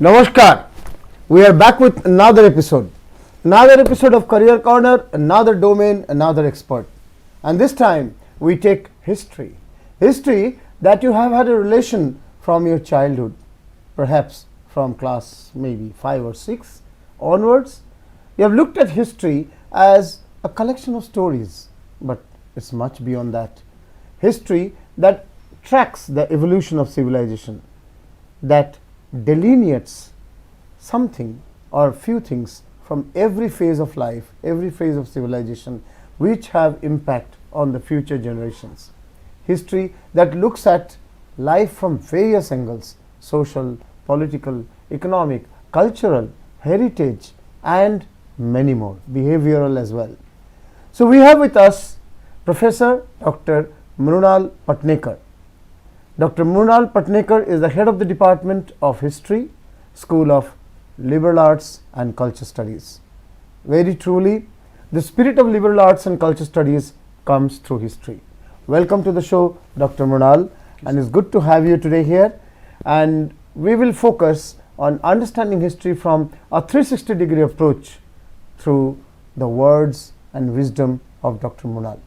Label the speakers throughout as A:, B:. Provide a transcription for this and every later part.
A: Namaskar. We are back with another episode of Career Corner, another domain, another expert. And this time we take history. History that you have had a relation from your childhood, perhaps from class maybe 5 or 6 onwards. You have looked at history as a collection of stories, but it's much beyond that. History that tracks the evolution of civilization, that delineates something or few things from every phase of life, every phase of civilization, which have impact on the future generations. History that looks at life from various angles: social, political, economic, cultural, heritage, and many more, behavioral as well. So we have with us Professor Dr. Mrunal Patnekar. Dr. Mrunal Patnekar is the head of the Department of History, School of Liberal Arts and Culture Studies. Very truly, the spirit of liberal arts and culture studies comes through history. Welcome to the show, Dr. Mrunal, and it's good to have you today here. And we will focus on understanding history from a 360-degree approach through the words and wisdom of Dr. Mrunal.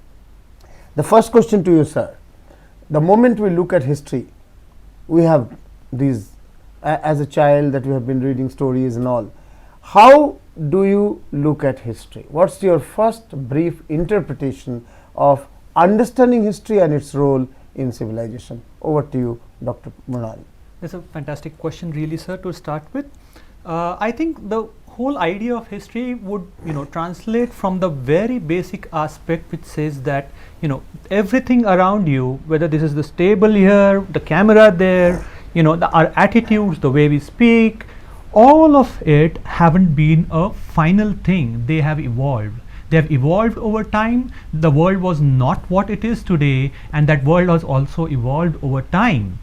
A: The first question to you, sir. The moment we look at history, we have these, as a child that we have been reading stories and all. How do you look at history? What's your first brief interpretation of understanding history and its role in civilization? Over to you, Dr. Mrunal.
B: That's a fantastic question really, sir, to start with. I think the whole idea of history would translate from the very basic aspect which says that everything around you, whether this is the table here, the camera there, our attitudes, the way we speak, all of it haven't been a final thing. They have evolved. They have evolved over time. The world was not what it is today, and that world has also evolved over time.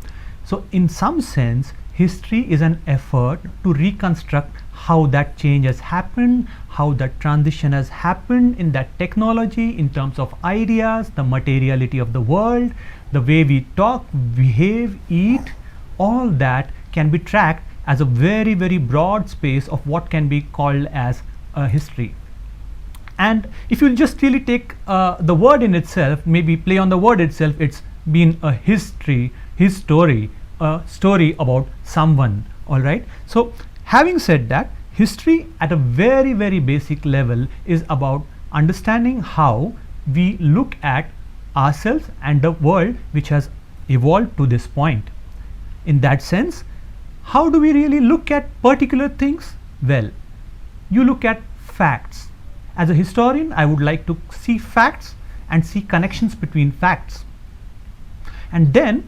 B: So in some sense, history is an effort to reconstruct how that change has happened, how that transition has happened in that technology in terms of ideas, the materiality of the world, the way we talk, behave, eat, all that can be tracked as a very, very broad space of what can be called as a history. And if you just really take the word in itself, maybe play on the word itself, it's been a history, his story, a story about someone. All right. So having said that, history at a very, very basic level is about understanding how we look at ourselves and the world which has evolved to this point. In that sense, how do we really look at particular things? Well, you look at facts. As a historian, I would like to see facts and see connections between facts. And then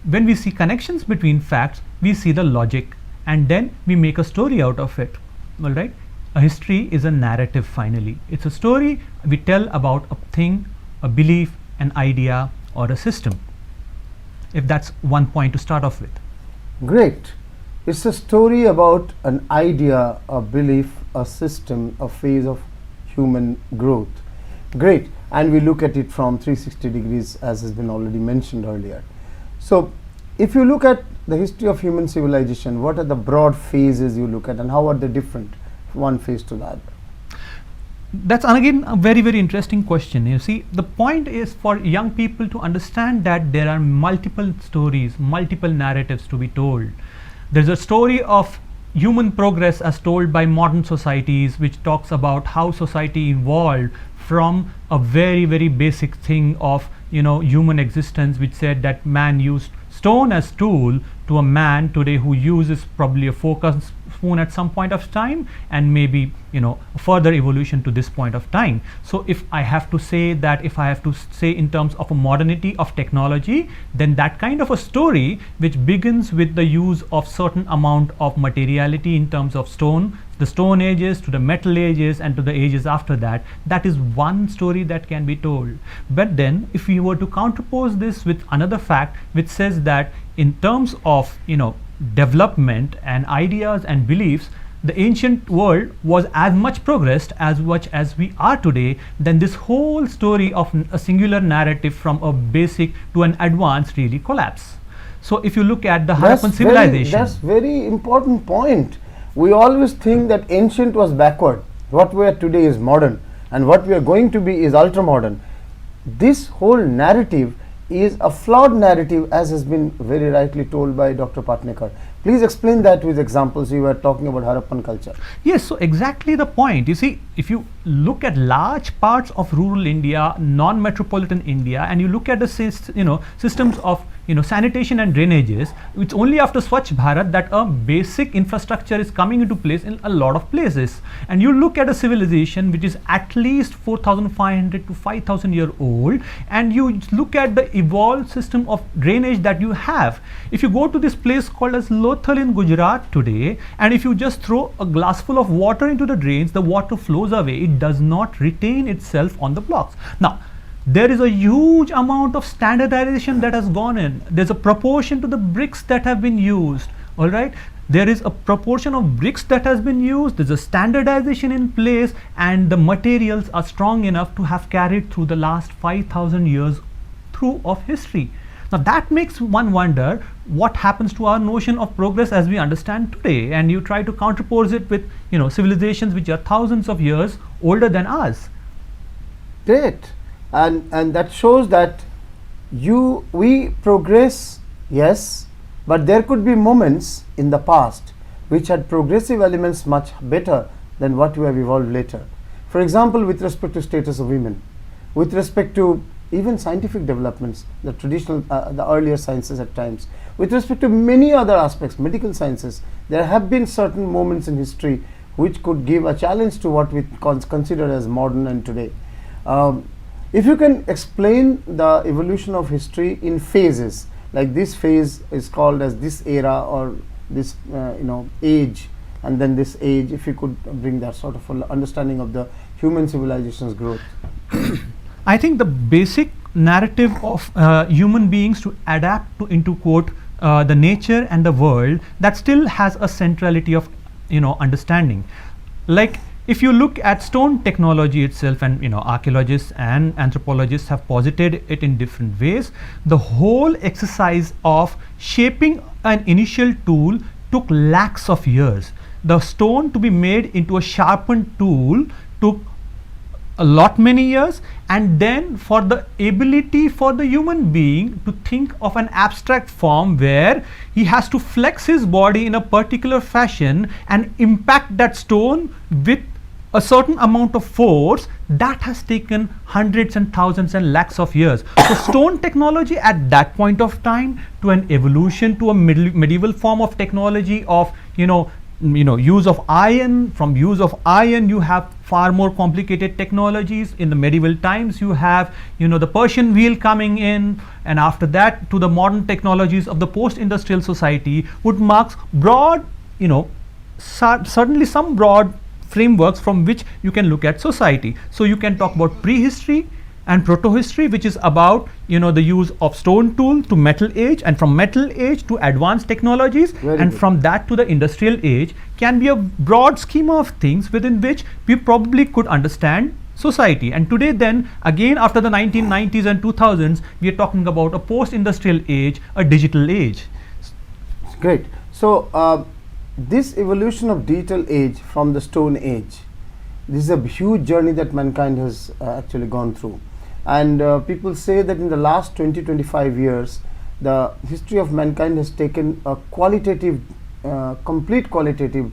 B: when we see connections between facts, we see the logic, and then we make a story out of it. All right. A history is a narrative. Finally, it's a story we tell about a thing, a belief, an idea, or a system. If that's one point to start off with.
A: Great. It's a story about an idea, a belief, a system, a phase of human growth. Great. And we look at it from 360 degrees, as has been already mentioned earlier. So if you look at the history of human civilization, what are the broad phases you look at, and how are they different from one phase to the other?
B: That's again a very, very interesting question. You see, the point is for young people to understand that there are multiple stories, multiple narratives to be told. There's a story of human progress as told by modern societies, which talks about how society evolved from a very, very basic thing of human existence, which said that man used stone as tool, to a man today who uses probably a fork and spoon at some point of time, and maybe further evolution to this point of time. So if I have to say in terms of a modernity of technology, then that kind of a story which begins with the use of certain amount of materiality in terms of stone, the stone ages to the metal ages and to the ages after that, that is one story that can be told. But then if we were to counterpose this with another fact which says that in terms of development and ideas and beliefs, the ancient world was as much progressed as much as we are today, then this whole story of a singular narrative from a basic to an advanced really collapse. So if you look at the Harappan civilization,
A: that's very important point. We always think that ancient was backward. What we are today is modern, and what we are going to be is ultra modern. This whole narrative is a flawed narrative, as has been very rightly told by Dr. Patnekar. Please explain that with examples. You were talking about Harappan culture.
B: yes, so exactly the point. You see, if you look at large parts of rural India, non-metropolitan India, and you look at the systems of sanitation and drainages, it's only after Swachh Bharat that a basic infrastructure is coming into place in a lot of places. And you look at a civilization which is at least 4,500 to 5,000 year old, and you look at the evolved system of drainage that you have. If you go to this place called as Lothal in Gujarat today, and if you just throw a glass full of water into the drains, the water flows away. It does not retain itself on the blocks. Now, there is a huge amount of standardization that has gone in. There's a proportion to the bricks that have been used. All right. There is a proportion of bricks that has been used. There's a standardization in place, and the materials are strong enough to have carried through the last 5,000 years through of history. Now that makes one wonder what happens to our notion of progress as we understand today, and you try to counterpose it with civilizations which are thousands of years older than us.
A: Great. And that shows that we progress, yes, but there could be moments in the past which had progressive elements much better than what we have evolved later. For example, with respect to status of women, with respect to even scientific developments, the traditional, the earlier sciences at times, with respect to many other aspects, medical sciences, there have been certain moments in history which could give a challenge to what we consider as modern and today. If you can explain the evolution of history in phases, like this phase is called as this era or this age, and then this age, if you could bring that sort of understanding of the human civilization's growth.
B: I think the basic narrative of human beings to adapt to, into quote, the nature and the world, that still has a centrality of understanding. Like if you look at stone technology itself, and archaeologists and anthropologists have posited it in different ways, the whole exercise of shaping an initial tool took lakhs of years. The stone to be made into a sharpened tool took a lot many years, and then for the ability for the human being to think of an abstract form where he has to flex his body in a particular fashion and impact that stone with a certain amount of force, that has taken hundreds and thousands and lakhs of years. So stone technology at that point of time, to an evolution to a medieval form of technology of use of iron. From use of iron you have far more complicated technologies. In the medieval times you have the Persian wheel coming in, and after that to the modern technologies of the post-industrial society would mark broad certainly some broad frameworks from which you can look at society. So you can talk about prehistory and protohistory, which is about the use of stone tool to metal age, and from metal age to advanced technologies, and from that to the industrial age, can be a broad schema of things within which we probably could understand society. And today then again, after the 1990s and 2000s, we are talking about a post-industrial age, a digital age.
A: Great. So this evolution of digital age from the stone age, this is a huge journey that mankind has actually gone through. And people say that in the last 20-25 years, the history of mankind has taken a qualitative, complete qualitative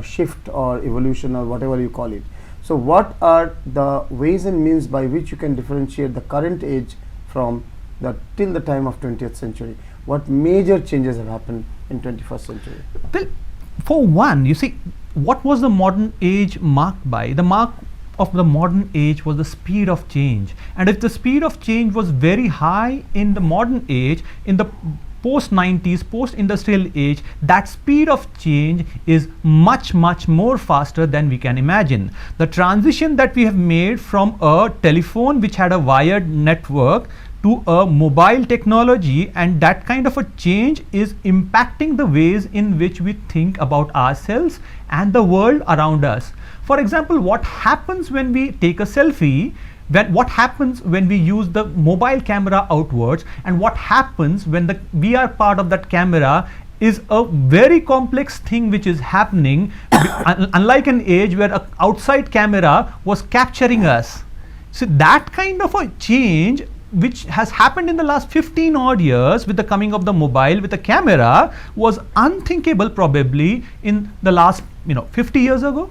A: shift or evolution, or whatever you call it. So what are the ways and means by which you can differentiate the current age from till the time of 20th century? What major changes have happened in 21st century?
B: Well, for one, you see, what was the modern age marked by? The mark of the modern age was the speed of change. And if the speed of change was very high in the modern age, in the post-90s, post-industrial age, that speed of change is much more faster than we can imagine. The transition that we have made from a telephone which had a wired network to a mobile technology, and that kind of a change is impacting the ways in which we think about ourselves and the world around us. For example, what happens when we take a selfie? what happens when we use the mobile camera outwards, and what happens when we are part of that camera, is a very complex thing which is happening. Unlike an age where an outside camera was capturing us. So that kind of a change which has happened in the last 15 odd years with the coming of the mobile with the camera was unthinkable probably in the last 50 years ago,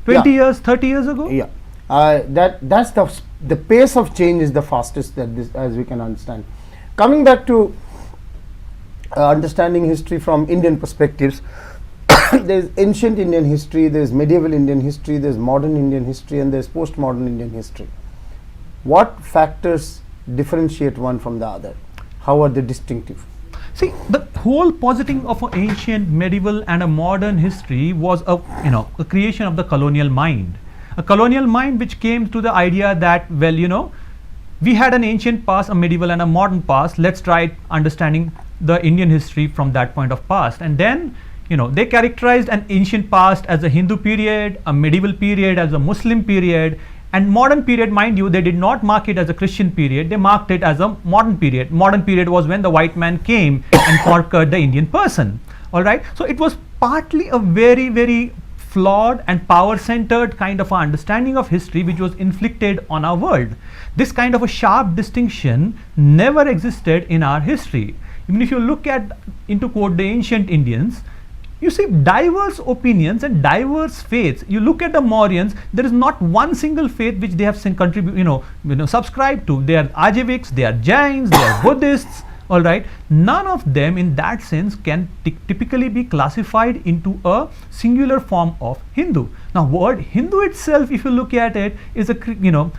B: 20 years, 30 years ago.
A: Yeah, that's the pace of change is the fastest that this, as we can understand. Coming back to understanding history from Indian perspectives, there's ancient Indian history, there's medieval Indian history, there's modern Indian history, and there's postmodern Indian history. What factors differentiate one from the other? How are they distinctive?
B: See, the whole positing of an ancient, medieval, and a modern history was a creation of the colonial mind. A colonial mind which came to the idea that, well, we had an ancient past, a medieval, and a modern past. Let's try understanding the Indian history from that point of past. And then, they characterized an ancient past as a Hindu period, a medieval period as a Muslim period, and modern period, mind you, they did not mark it as a Christian period, they marked it as a modern period. Modern period was when the white man came and conquered the Indian person. All right. So it was partly a very, very flawed and power-centered kind of understanding of history which was inflicted on our world. This kind of a sharp distinction never existed in our history. Even if you look at, into quote, the ancient Indians, you see diverse opinions and diverse faiths. You look at the Mauryans, there is not one single faith which they have subscribed to. They are Ajiviks, they are Jains, they are Buddhists. All right, none of them in that sense can typically be classified into a singular form of Hindu. Now, word Hindu itself, if you look at it, is a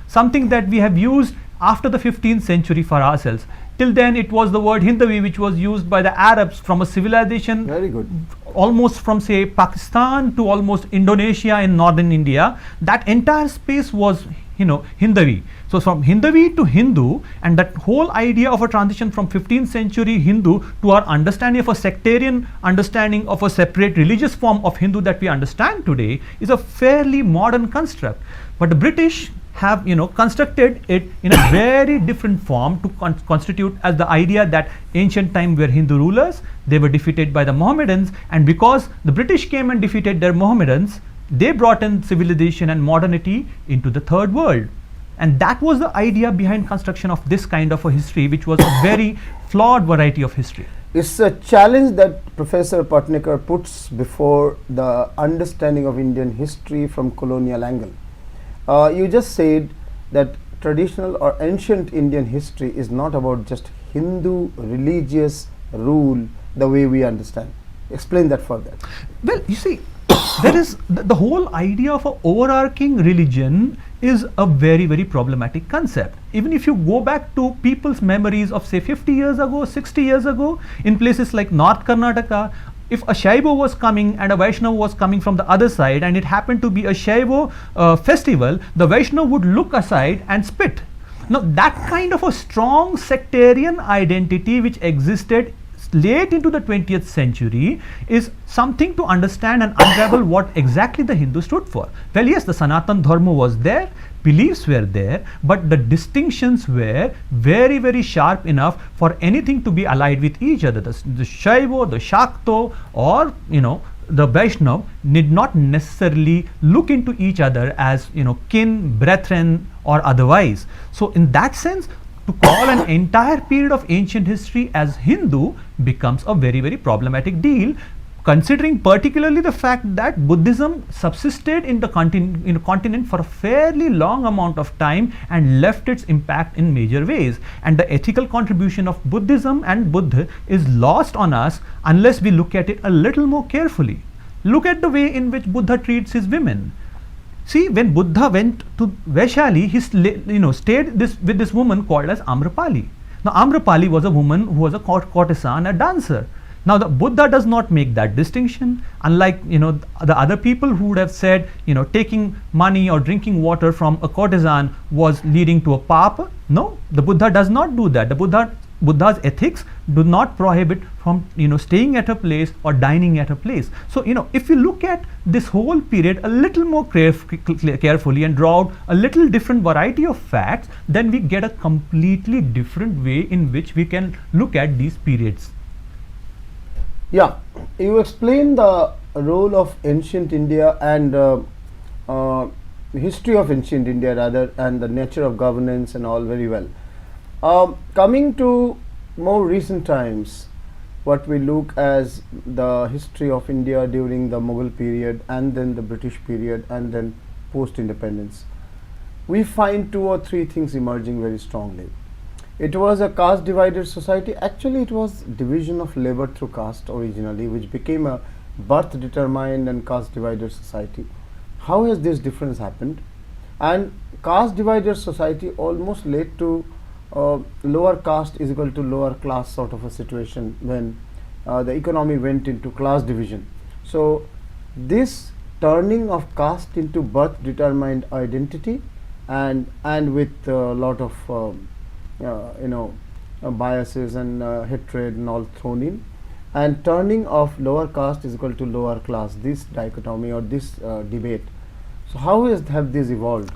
B: something that we have used after the 15th century for ourselves. Till then, it was the word Hindavi which was used by the Arabs from a civilization.
A: Very good.
B: Almost from say Pakistan to almost Indonesia in northern India. That entire space was Hindavi. So from Hindavi to Hindu, and that whole idea of a transition from 15th century Hindu to our understanding of a sectarian understanding of a separate religious form of Hindu that we understand today is a fairly modern construct. But the British have constructed it in a very different form to constitute as the idea that ancient time were Hindu rulers, they were defeated by the Mohammedans, and because the British came and defeated their Mohammedans, they brought in civilization and modernity into the third world. And that was the idea behind construction of this kind of a history, which was a very flawed variety of history.
A: It's a challenge that Professor Patnekar puts before the understanding of Indian history from colonial angle. You just said that traditional or ancient Indian history is not about just Hindu religious rule the way we understand. Explain that further.
B: Well, you see, there is the whole idea of an overarching religion is a very, very problematic concept. Even if you go back to people's memories of say 50 years ago, 60 years ago, in places like North Karnataka, if a Shaivo was coming and a Vaishnava was coming from the other side and it happened to be a Shaivo festival, the Vaishnava would look aside and spit. Now that kind of a strong sectarian identity which existed late into the 20th century is something to understand and unravel what exactly the Hindu stood for. Well, yes, the Sanatan Dharma was there, beliefs were there, but the distinctions were very, very sharp enough for anything to be allied with each other. The Shaivo, the Shakto, or the Vaishnava need not necessarily look into each other as kin, brethren, or otherwise. So in that sense, to call an entire period of ancient history as Hindu becomes a very, very problematic deal, considering particularly the fact that Buddhism subsisted in the continent for a fairly long amount of time and left its impact in major ways, and the ethical contribution of Buddhism and Buddha is lost on us unless we look at it a little more carefully. Look at the way in which Buddha treats his women. See, when Buddha went to Vaishali, he stayed with this woman called as Amrapali. Now, Amrapali was a woman who was a courtesan, a dancer. Now, the Buddha does not make that distinction, unlike the other people who would have said taking money or drinking water from a courtesan was leading to a papa. No, the Buddha does not do that. The Buddha Buddha's ethics do not prohibit from staying at a place or dining at a place. So if you look at this whole period a little more carefully and draw out a little different variety of facts, then we get a completely different way in which we can look at these periods.
A: Yeah, you explain the role of ancient India and history of ancient India rather, and the nature of governance and all very well. Coming to more recent times, what we look as the history of India during the Mughal period and then the British period and then post-independence, we find 2 or 3 things emerging very strongly. It was a caste divided society. Actually, it was division of labor through caste originally, which became a birth determined and caste divided society. How has this difference happened? And caste divided society almost led to lower caste is equal to lower class sort of a situation when the economy went into class division. So this turning of caste into birth determined identity and with a lot of biases and hatred and all thrown in, and turning of lower caste is equal to lower class, this dichotomy or this debate. So how have these evolved,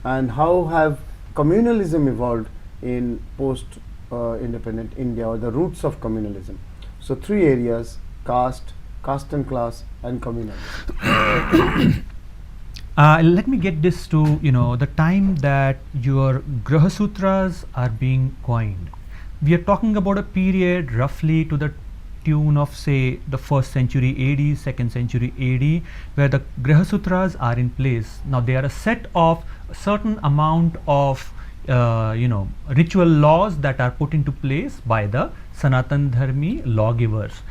A: and how have communalism evolved in post independent India, or the roots of communalism? So 3 areas: caste, caste and class, and communalism.
B: Let me get this to the time that your Graha Sutras are being coined. We are talking about a period roughly to the tune of, say, the 1st century AD, 2nd century AD, where the Graha Sutras are in place. Now they are a set of a certain amount of ritual laws that are put into place by the Sanatan Dharmi lawgivers.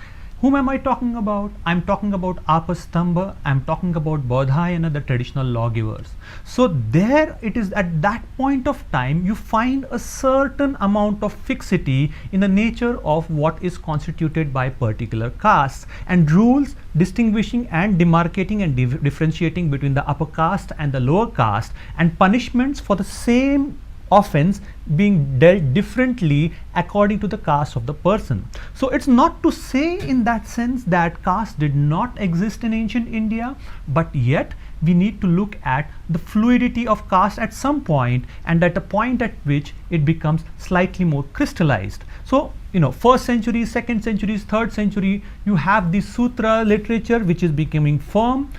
B: Whom am I talking about? I'm talking about Apastamba, I'm talking about Bodhayana, the traditional lawgivers. So there it is, at that point of time you find a certain amount of fixity in the nature of what is constituted by particular castes, and rules distinguishing and demarcating and differentiating between the upper caste and the lower caste, and punishments for the same offense being dealt differently according to the caste of the person. So it's not to say in that sense that caste did not exist in ancient India, but yet we need to look at the fluidity of caste at some point, and at a point at which it becomes slightly more crystallized. So 1st century, 2nd century, 3rd century, you have the sutra literature which is becoming firm.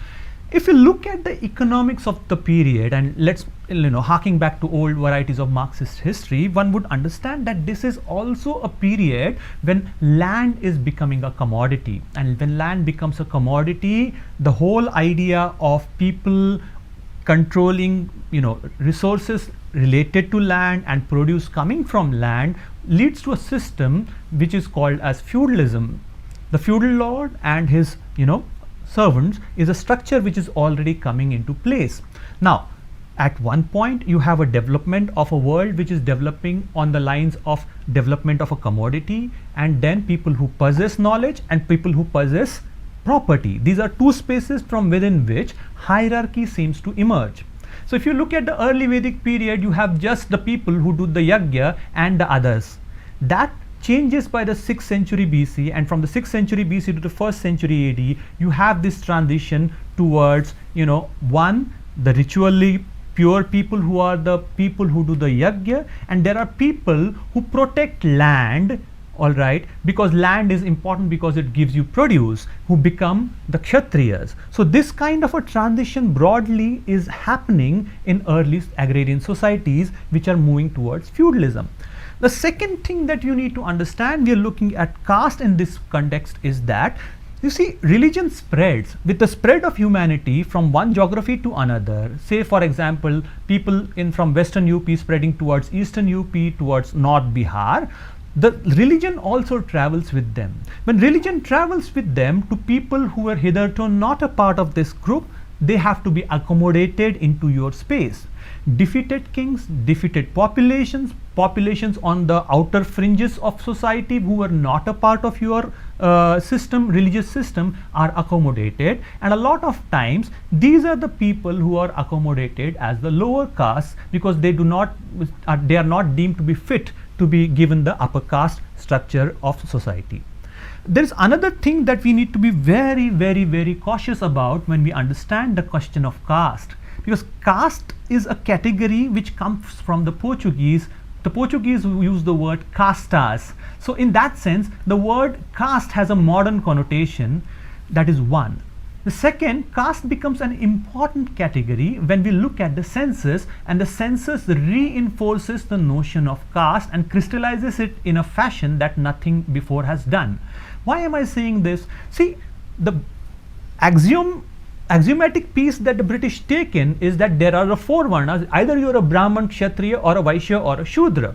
B: If you look at the economics of the period, and let's harking back to old varieties of Marxist history, one would understand that this is also a period when land is becoming a commodity, and when land becomes a commodity, the whole idea of people controlling resources related to land and produce coming from land leads to a system which is called as feudalism. The feudal lord and his servants is a structure which is already coming into place. Now at one point you have a development of a world which is developing on the lines of development of a commodity, and then people who possess knowledge and people who possess property. These are 2 spaces from within which hierarchy seems to emerge. So if you look at the early Vedic period, you have just the people who do the yajna and the others. That changes by the 6th century BC, and from the 6th century BC to the 1st century AD, you have this transition towards one, the ritually pure people who are the people who do the yajna, and there are people who protect land, all right, because land is important because it gives you produce, who become the Kshatriyas. So this kind of a transition broadly is happening in early agrarian societies which are moving towards feudalism. The second thing that you need to understand, we are looking at caste in this context, is that you see religion spreads with the spread of humanity from one geography to another. Say for example, people from western UP spreading towards eastern UP, towards North Bihar, the religion also travels with them. When religion travels with them to people who were hitherto not a part of this group, they have to be accommodated into your space. Defeated kings, defeated populations, populations on the outer fringes of society who were not a part of your system, religious system, are accommodated, and a lot of times these are the people who are accommodated as the lower caste because they are not deemed to be fit to be given the upper caste structure of society. There is another thing that we need to be very cautious about when we understand the question of caste, because caste is a category which comes from the Portuguese. The Portuguese use the word castas. So in that sense, the word caste has a modern connotation. That is one. The second, caste becomes an important category when we look at the census, and the census reinforces the notion of caste and crystallizes it in a fashion that nothing before has done. Why am I saying this? See, the axiomatic piece that the British take in is that there are the four varnas, either you are a Brahman, Kshatriya, or a Vaishya, or a Shudra.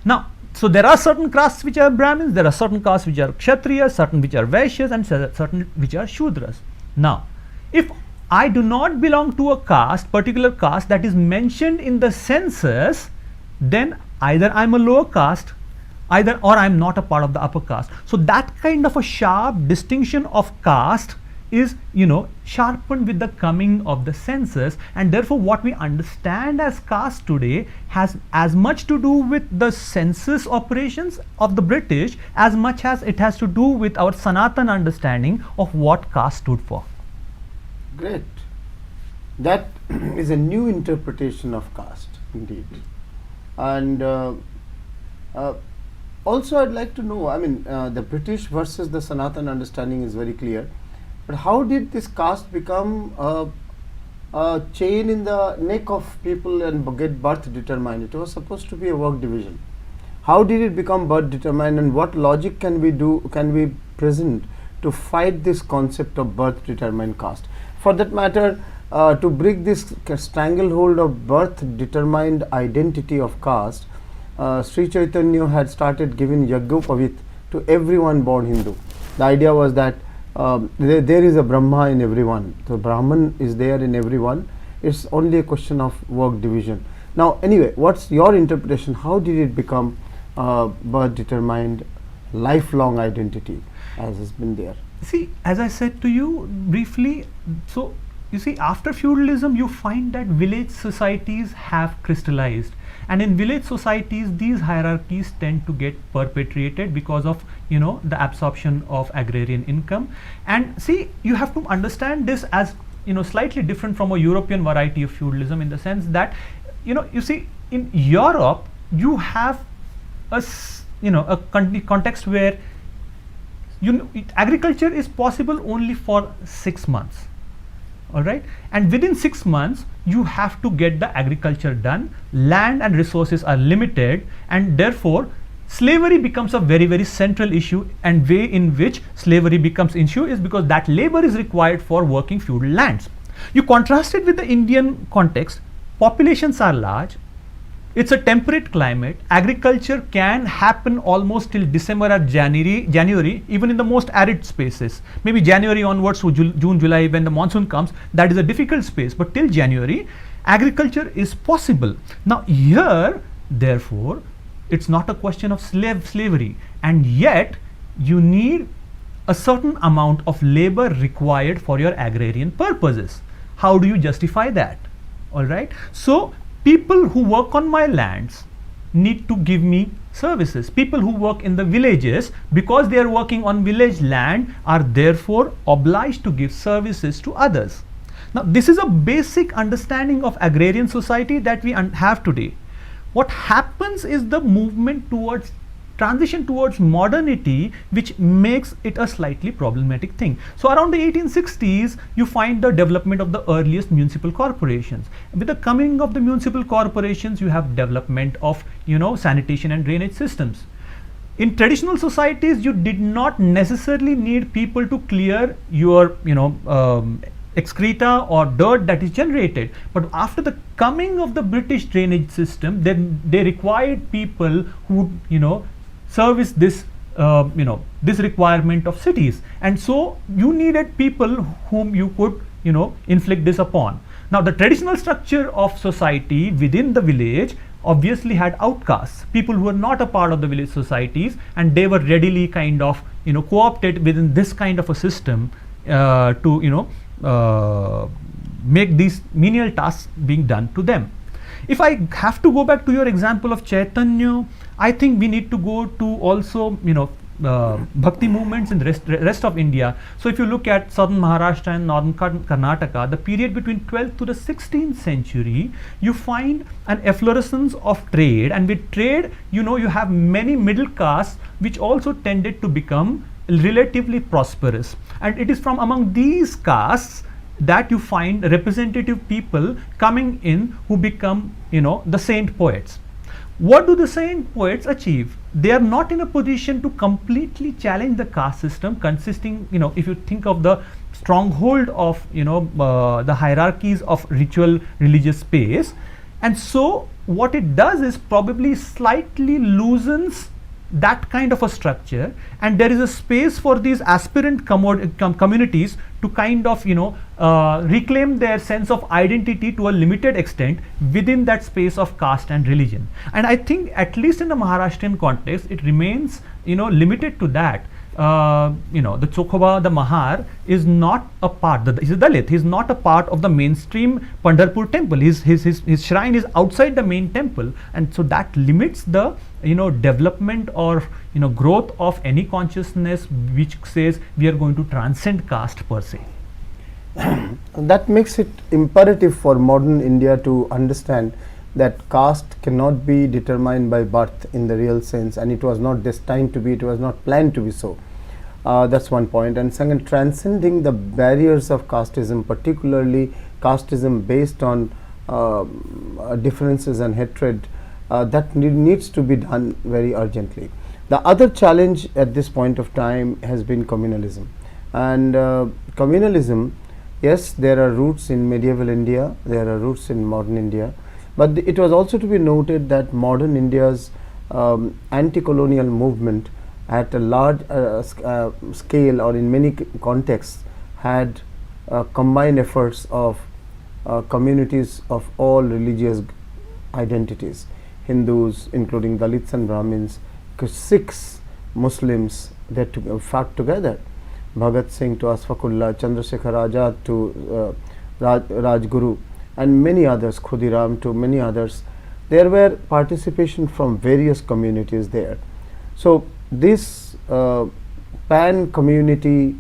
B: Now, so there are certain castes which are Brahmins, there are certain castes which are Kshatriyas, certain which are Vaishyas, and certain which are Shudras. Now, if I do not belong to a caste, particular caste that is mentioned in the census, then either I am a lower caste, or I am not a part of the upper caste. So that kind of a sharp distinction of caste is, sharpened with the coming of the census, and therefore what we understand as caste today has as much to do with the census operations of the British as much as it has to do with our Sanatan understanding of what caste stood for.
A: Great. That is a new interpretation of caste, indeed. And also I'd like to know, the British versus the Sanatan understanding is very clear. But how did this caste become a chain in the neck of people and get birth determined? It was supposed to be a work division. How did it become birth determined, and what logic can we present to fight this concept of birth determined caste? For that matter, to break this stranglehold of birth determined identity of caste, Sri Chaitanya had started giving Yagyopavit to everyone born Hindu. The idea was that there is a Brahma in everyone. So Brahman is there in everyone. It's only a question of work division. Now, anyway, what's your interpretation? How did it become birth determined lifelong identity as has been there?
B: See, as I said to you briefly, so you see, after feudalism, you find that village societies have crystallized. And in village societies, these hierarchies tend to get perpetuated because of, the absorption of agrarian income. And see, you have to understand this as, slightly different from a European variety of feudalism, in the sense that, you see, in Europe, you have a context where, agriculture is possible only for 6 months. All right, and within 6 months you have to get the agriculture done. Land and resources are limited, and therefore slavery becomes a very central issue. And way in which slavery becomes issue is because that labor is required for working feudal lands. You contrast it with the Indian context. Populations are large, it's a temperate climate, agriculture can happen almost till December or January, even in the most arid spaces. Maybe January onwards to June, July, when the monsoon comes, that is a difficult space, but till January, agriculture is possible. Now here, therefore, it's not a question of slavery, and yet you need a certain amount of labor required for your agrarian purposes. How do you justify that? All right, so people who work on my lands need to give me services. People who work in the villages, because they are working on village land, are therefore obliged to give services to others. Now, this is a basic understanding of agrarian society that we have today. What happens is the movement towards transition towards modernity, which makes it a slightly problematic thing. So around the 1860s, you find the development of the earliest municipal corporations. With the coming of the municipal corporations, you have development of, sanitation and drainage systems. In traditional societies, you did not necessarily need people to clear your, excreta or dirt that is generated. But after the coming of the British drainage system, then they required people who, service this, this requirement of cities. And so you needed people whom you could, inflict this upon. Now, the traditional structure of society within the village obviously had outcasts, people who were not a part of the village societies, and they were readily kind of, co-opted within this kind of a system to, make these menial tasks being done to them. If I have to go back to your example of Chaitanya, I think we need to go to also, bhakti movements in the rest of India. So if you look at southern Maharashtra and northern Karnataka, the period between 12th to the 16th century, you find an efflorescence of trade, and with trade, you have many middle castes which also tended to become relatively prosperous, and it is from among these castes that you find representative people coming in who become the saint poets. What do the saint poets achieve? They are not in a position to completely challenge the caste system, consisting, if you think of the stronghold of the hierarchies of ritual religious space, and so what it does is probably slightly loosens that kind of a structure, and there is a space for these aspirant communities to kind of reclaim their sense of identity to a limited extent within that space of caste and religion. And I think at least in the Maharashtrian context it remains limited to that. The Chokhoba, the Mahar, is not a part, he's a Dalit, he's not a part of the mainstream Pandharpur temple. His shrine is outside the main temple, and so that limits the development or growth of any consciousness which says we are going to transcend caste per se.
A: That makes it imperative for modern India to understand that caste cannot be determined by birth in the real sense, and it was not destined to be, it was not planned to be so. That's one point. And second, transcending the barriers of casteism, particularly casteism based on differences and hatred, that needs to be done very urgently. The other challenge at this point of time has been communalism. And communalism, yes, there are roots in medieval India, there are roots in modern India, but it was also to be noted that modern India's anti-colonial movement at a large scale, or in many contexts, had combined efforts of communities of all religious identities, Hindus, including Dalits and Brahmins, Sikhs, Muslims, they fought together. Bhagat Singh to Asfaqullah, Chandrasekhar Azad to Rajguru, and many others, Khudiram to many others. There were participation from various communities there. So this pan-community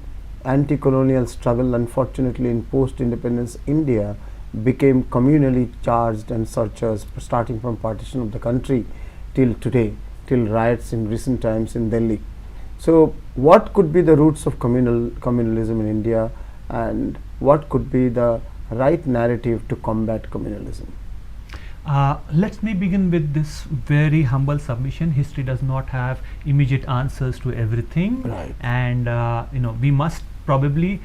A: anti-colonial struggle, unfortunately in post-independence India, became communally charged and searchers, starting from partition of the country till today, till riots in recent times in Delhi. So what could be the roots of communalism in India, and what could be the right narrative to combat communalism?
B: Let me begin with this very humble submission. History does not have immediate answers to everything,
A: right.
B: And we must probably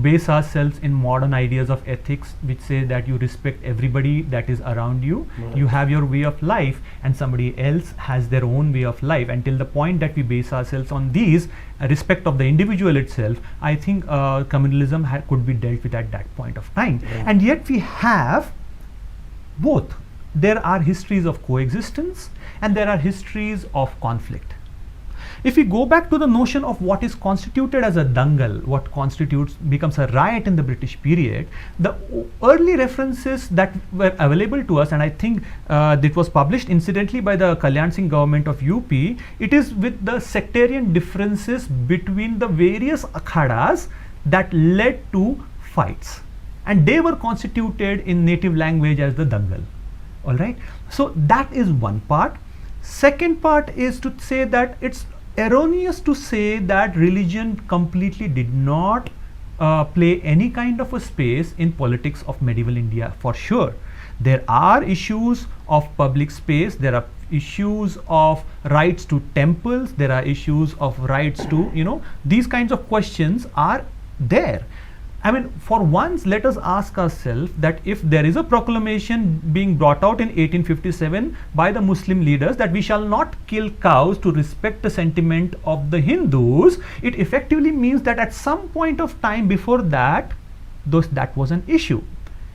B: base ourselves in modern ideas of ethics, which say that you respect everybody that is around you,
A: right.
B: You have your way of life and somebody else has their own way of life. Until the point that we base ourselves on these, respect of the individual itself, I think communalism could be dealt with at that point of time.
A: Yeah.
B: And yet we have both. There are histories of coexistence and there are histories of conflict. If we go back to the notion of what is constituted as a dangal, what becomes a riot in the British period, the early references that were available to us, and I think it was published incidentally by the Kalyan Singh government of UP, it is with the sectarian differences between the various akhadas that led to fights, and they were constituted in native language as the dangal. All right, so that is one part. Second part is to say that it's erroneous to say that religion completely did not play any kind of a space in politics of medieval India. For sure, there are issues of public space, there are issues of rights to temples, there are issues of rights to, these kinds of questions are there. I mean, for once, let us ask ourselves that if there is a proclamation being brought out in 1857 by the Muslim leaders that we shall not kill cows to respect the sentiment of the Hindus, it effectively means that at some point of time before that, that was an issue.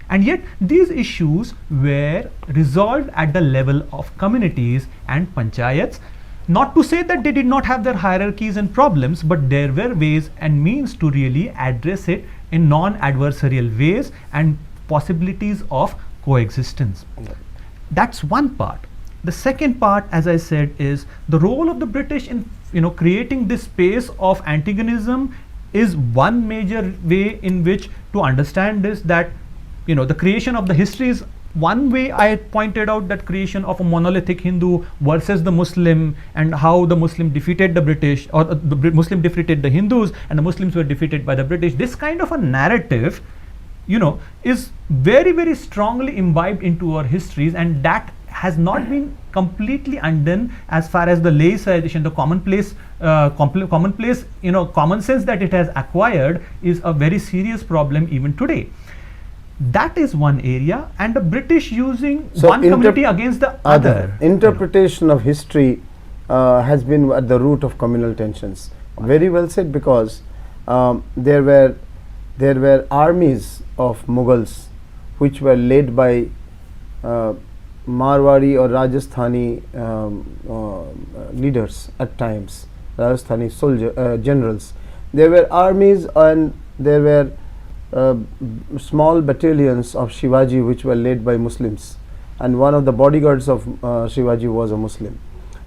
B: And yet these issues were resolved at the level of communities and panchayats. Not to say that they did not have their hierarchies and problems, but there were ways and means to really address it in non-adversarial ways and possibilities of coexistence. That's one part. The second part, as I said, is the role of the British in creating this space of antagonism is one major way in which to understand this, that the creation of the history is one way. I pointed out that creation of a monolithic Hindu versus the Muslim, and how the Muslim defeated the British, or the Muslim defeated the Hindus and the Muslims were defeated by the British. This kind of a narrative is very, very strongly imbibed into our histories, and that has not been completely undone as far as the laicization, the commonplace, common sense that it has acquired is a very serious problem even today. That is one area, and the British using one community against the other.
A: Interpretation of history has been at the root of communal tensions. Very well said, because there were armies of Mughals which were led by Marwari or Rajasthani leaders at times, Rajasthani generals. There were armies, and there were small battalions of Shivaji which were led by Muslims, and one of the bodyguards of Shivaji was a Muslim.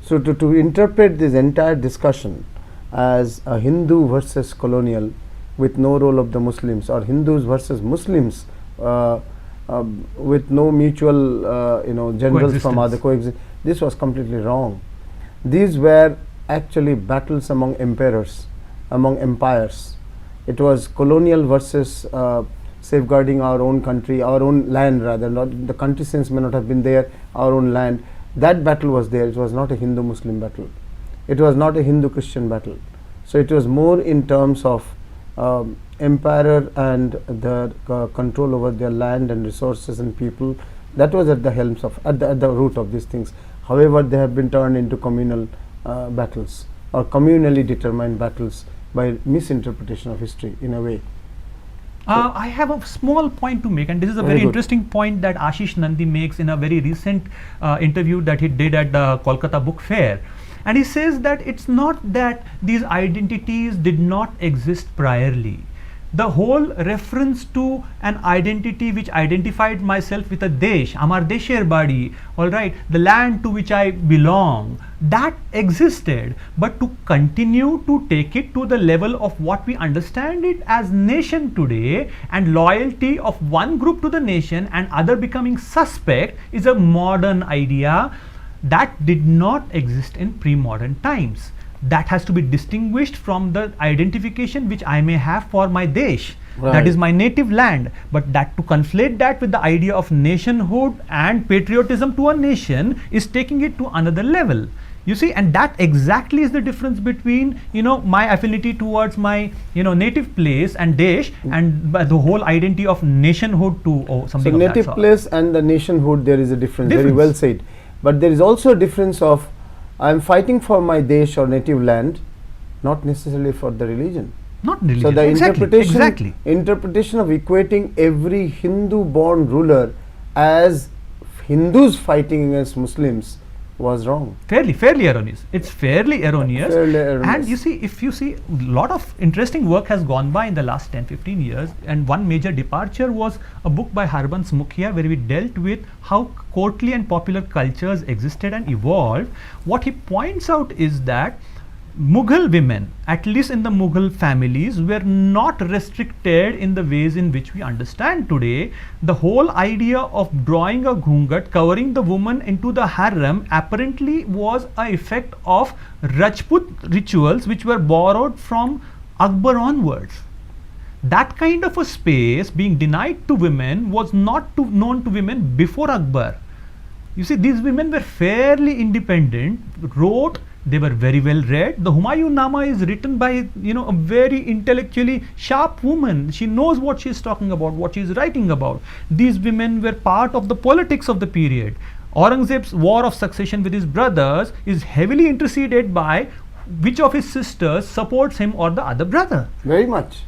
A: So to interpret this entire discussion as a Hindu versus colonial with no role of the Muslims, or Hindus versus Muslims with no mutual generals from other coexist, this was completely wrong. These were actually battles among emperors, among empires. It was colonial versus safeguarding our own country, our own land rather, not the country sense may not have been there, our own land. That battle was there. It was not a Hindu-Muslim battle. It was not a Hindu-Christian battle. So it was more in terms of emperor and the control over their land and resources and people. That was at the helms of, at the root of these things. However, they have been turned into communal battles, or communally determined battles, by misinterpretation of history in a way.
B: I have a small point to make, and this is a very interesting point that Ashish Nandi makes in a very recent interview that he did at the Kolkata Book Fair. And he says that it's not that these identities did not exist priorly. The whole reference to an identity which identified myself with a desh, Amar Desher Badi, alright, the land to which I belong, that existed. But to continue to take it to the level of what we understand it as nation today, and loyalty of one group to the nation and other becoming suspect, is a modern idea that did not exist in pre-modern times. That has to be distinguished from the identification which I may have for my desh, that is my native land. But that to conflate that with the idea of nationhood and patriotism to a nation is taking it to another level. You see, and that exactly is the difference between my affinity towards my native place and desh, and the whole identity of nationhood to something. So
A: native place and the nationhood, there is a difference. Very well said. But there is also a difference of, I am fighting for my desh or native land, not necessarily for the religion.
B: Not religion.
A: So the interpretation of equating every Hindu-born ruler as Hindus fighting against Muslims was wrong.
B: Fairly erroneous. It's fairly erroneous. And you see, if you see, a lot of interesting work has gone by in the last 10-15 years, and one major departure was a book by Harbans Mukhia, where we dealt with how courtly and popular cultures existed and evolved. What he points out is that Mughal women, at least in the Mughal families, were not restricted in the ways in which we understand today. The whole idea of drawing a ghungat, covering the woman into the harem, apparently was an effect of Rajput rituals which were borrowed from Akbar onwards. That kind of a space being denied to women was not known to women before Akbar. You see, these women were fairly independent, wrote, they were very well read. The Humayun Nama is written by a very intellectually sharp woman. She knows what she is talking about, what she is writing about. These women were part of the politics of the period. Aurangzeb's war of succession with his brothers is heavily interceded by which of his sisters supports him or the other brother.
A: Very much.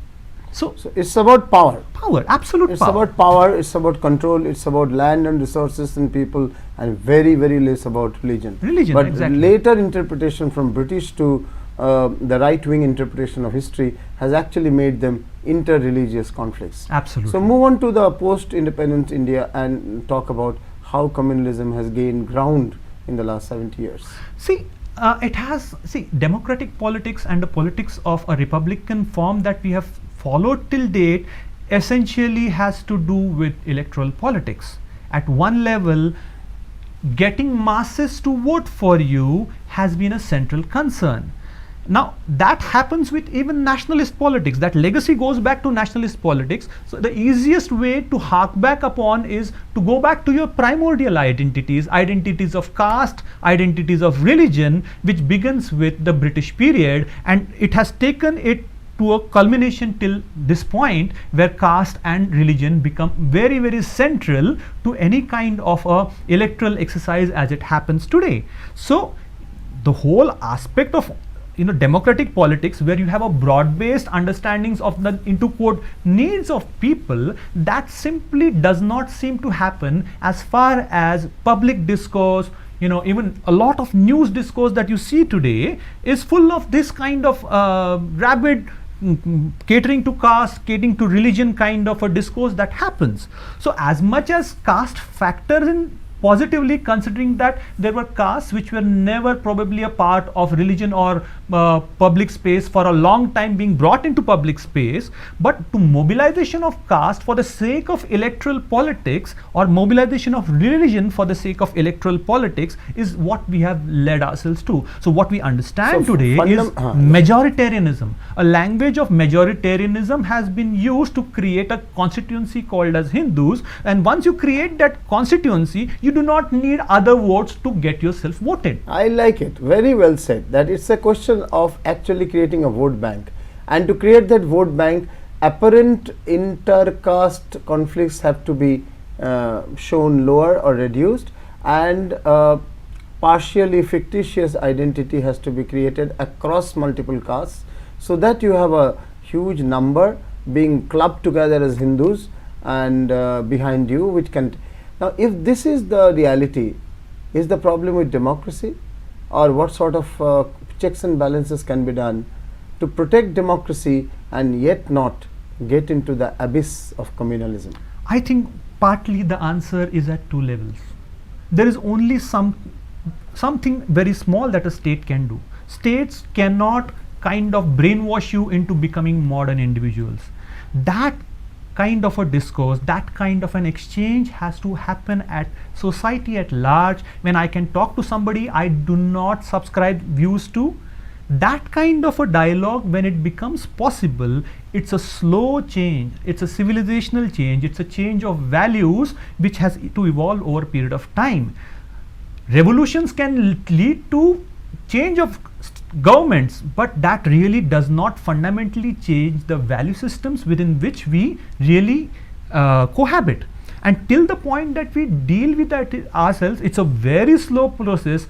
B: So
A: it's about power.
B: Absolute power.
A: It's about power, it's about control, it's about land and resources and people, and very, very less about religion. But
B: exactly.
A: Later interpretation from British to the right-wing interpretation of history has actually made them inter-religious conflicts.
B: Absolutely.
A: So move on to the post-independence India and talk about how communalism has gained ground in the last 70 years?
B: See, it has, see, democratic politics and the politics of a republican form that we have followed till date essentially has to do with electoral politics. At one level, getting masses to vote for you has been a central concern. Now that happens with even nationalist politics. That legacy goes back to nationalist politics. So the easiest way to hark back upon is to go back to your primordial identities, identities of caste, identities of religion, which begins with the British period, and it has taken it to a culmination till this point where caste and religion become very, very central to any kind of a electoral exercise as it happens today. So the whole aspect of democratic politics, where you have a broad-based understandings of the into quote needs of people, that simply does not seem to happen as far as public discourse. Even a lot of news discourse that you see today is full of this kind of rabid catering to caste, catering to religion kind of a discourse that happens. So as much as caste factors in positively, considering that there were castes which were never probably a part of religion or public space for a long time being brought into public space, but to mobilization of caste for the sake of electoral politics or mobilization of religion for the sake of electoral politics is what we have led ourselves to. So what we understand today is majoritarianism. A language of majoritarianism has been used to create a constituency called as Hindus, and once you create that constituency, you do not need other votes to get yourself voted.
A: I like it. Very well said. That it's a question of actually creating a vote bank. And to create that vote bank, apparent inter-caste conflicts have to be shown lower or reduced, and partially fictitious identity has to be created across multiple castes, so that you have a huge number being clubbed together as Hindus and behind you, which can. Now, if this is the reality, is the problem with democracy, or what sort of checks and balances can be done to protect democracy and yet not get into the abyss of communalism?
B: I think partly the answer is at two levels. There is only something very small that a state can do. States cannot kind of brainwash you into becoming modern individuals. That kind of a discourse, that kind of an exchange has to happen at society at large. When I can talk to somebody I do not subscribe views to, that kind of a dialogue, when it becomes possible, it's a slow change, it's a civilizational change, it's a change of values which has to evolve over a period of time. Revolutions can lead to change of governments, but that really does not fundamentally change the value systems within which we really cohabit. And till the point that we deal with that ourselves, it's a very slow process.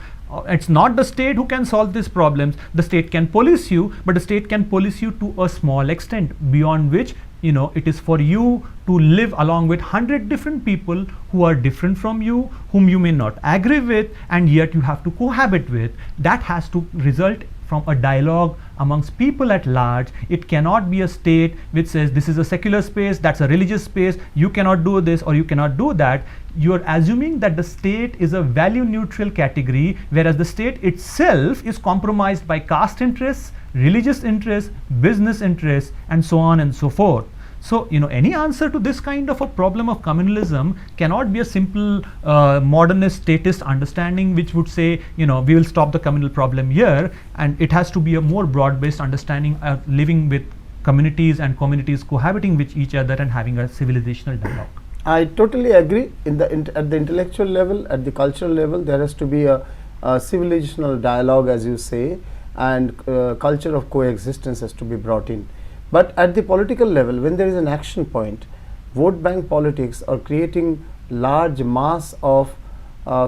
B: It's not the state who can solve these problems. The state can police you, but the state can police you to a small extent, beyond which it is for you to live along with 100 different people who are different from you, whom you may not agree with, and yet you have to cohabit with. That has to result from a dialogue amongst people at large. It cannot be a state which says this is a secular space, that's a religious space, you cannot do this or you cannot do that. You are assuming that the state is a value neutral category, whereas the state itself is compromised by caste interests, religious interests, business interests, and so on and so forth. So, any answer to this kind of a problem of communalism cannot be a simple modernist statist understanding which would say, we will stop the communal problem here, and it has to be a more broad-based understanding of living with communities and communities cohabiting with each other and having a civilizational dialogue.
A: I totally agree. At the intellectual level, at the cultural level, there has to be a civilizational dialogue, as you say, and culture of coexistence has to be brought in. But at the political level, when there is an action point, vote bank politics or creating large mass of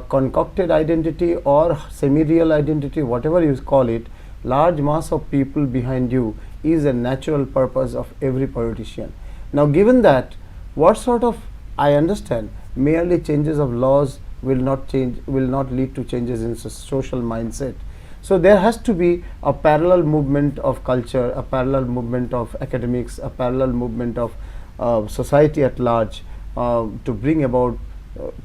A: concocted identity or semi-real identity, whatever you call it, large mass of people behind you is a natural purpose of every politician. Now, given that, what sort of, I understand, merely changes of laws will not lead to changes in social mindset. So there has to be a parallel movement of culture, a parallel movement of academics, a parallel movement of society at large to bring about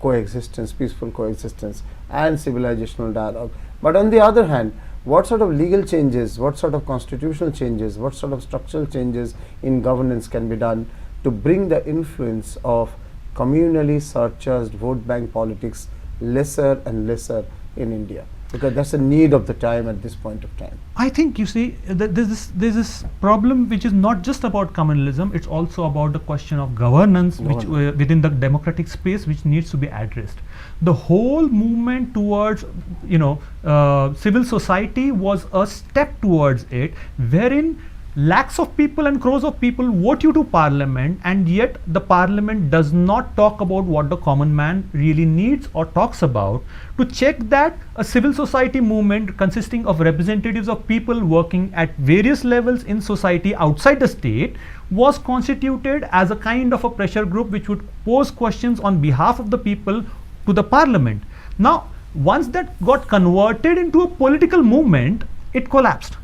A: coexistence, peaceful coexistence and civilizational dialogue. But on the other hand, what sort of legal changes, what sort of constitutional changes, what sort of structural changes in governance can be done to bring the influence of communally surcharged vote bank politics lesser and lesser in India? Because that's a need of the time at this point of time.
B: I think, you see, there's this problem which is not just about communalism, it's also about the question of governance, which within the democratic space, which needs to be addressed. The whole movement towards, civil society was a step towards it, wherein lakhs of people and crores of people vote you to parliament, and yet the parliament does not talk about what the common man really needs or talks about. To check that, a civil society movement consisting of representatives of people working at various levels in society outside the state was constituted as a kind of a pressure group which would pose questions on behalf of the people to the parliament. Now, once that got converted into a political movement, it collapsed.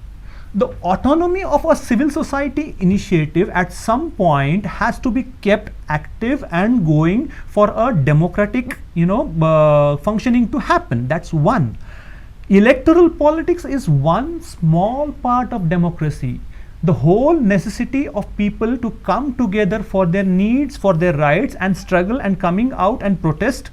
B: The autonomy of a civil society initiative at some point has to be kept active and going for a democratic, functioning to happen. That's one. Electoral politics is one small part of democracy. The whole necessity of people to come together for their needs, for their rights, and struggle and coming out and protest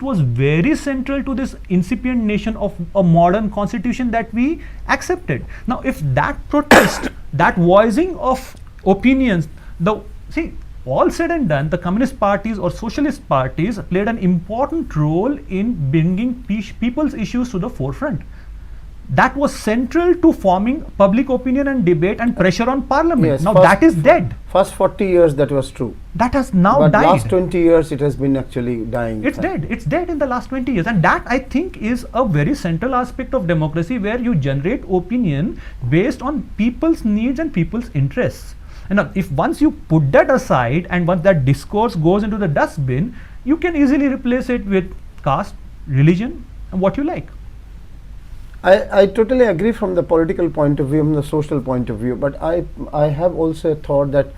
B: was very central to this incipient nation of a modern constitution that we accepted. Now, if that protest, that voicing of opinions, all said and done, the communist parties or socialist parties played an important role in bringing people's issues to the forefront. That was central to forming public opinion and debate and pressure on parliament.
A: Yes,
B: now that is dead.
A: First 40 years that was true.
B: That has now
A: but
B: died.
A: Last 20 years it has been actually dying.
B: It's dead. It's dead in the last 20 years. And that, I think, is a very central aspect of democracy, where you generate opinion based on people's needs and people's interests. And now, if once you put that aside and once that discourse goes into the dustbin, you can easily replace it with caste, religion, and what you like.
A: I totally agree from the political point of view, from the social point of view, but I have also thought that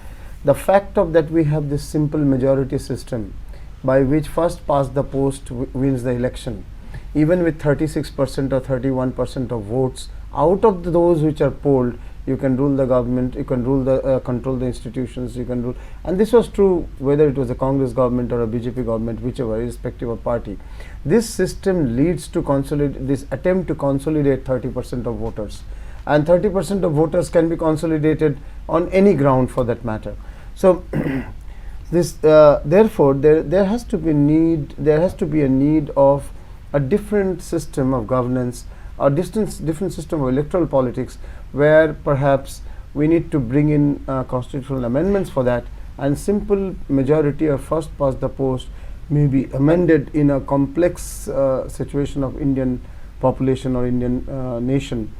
A: the fact of that we have this simple majority system by which first past the post wins the election, even with 36% or 31% of votes, out of those which are polled, you can rule the government, you can rule the control the institutions, you can rule. And this was true whether it was a Congress government or a BJP government, whichever, irrespective of party. This system leads to consolidate, this attempt to consolidate 30% of voters, and 30% of voters can be consolidated on any ground for that matter. So this therefore there has to be a need of a different system of governance, a different system of electoral politics, where perhaps we need to bring in constitutional amendments for that, and simple majority or first past the post may be amended in a complex situation of Indian population or Indian nation.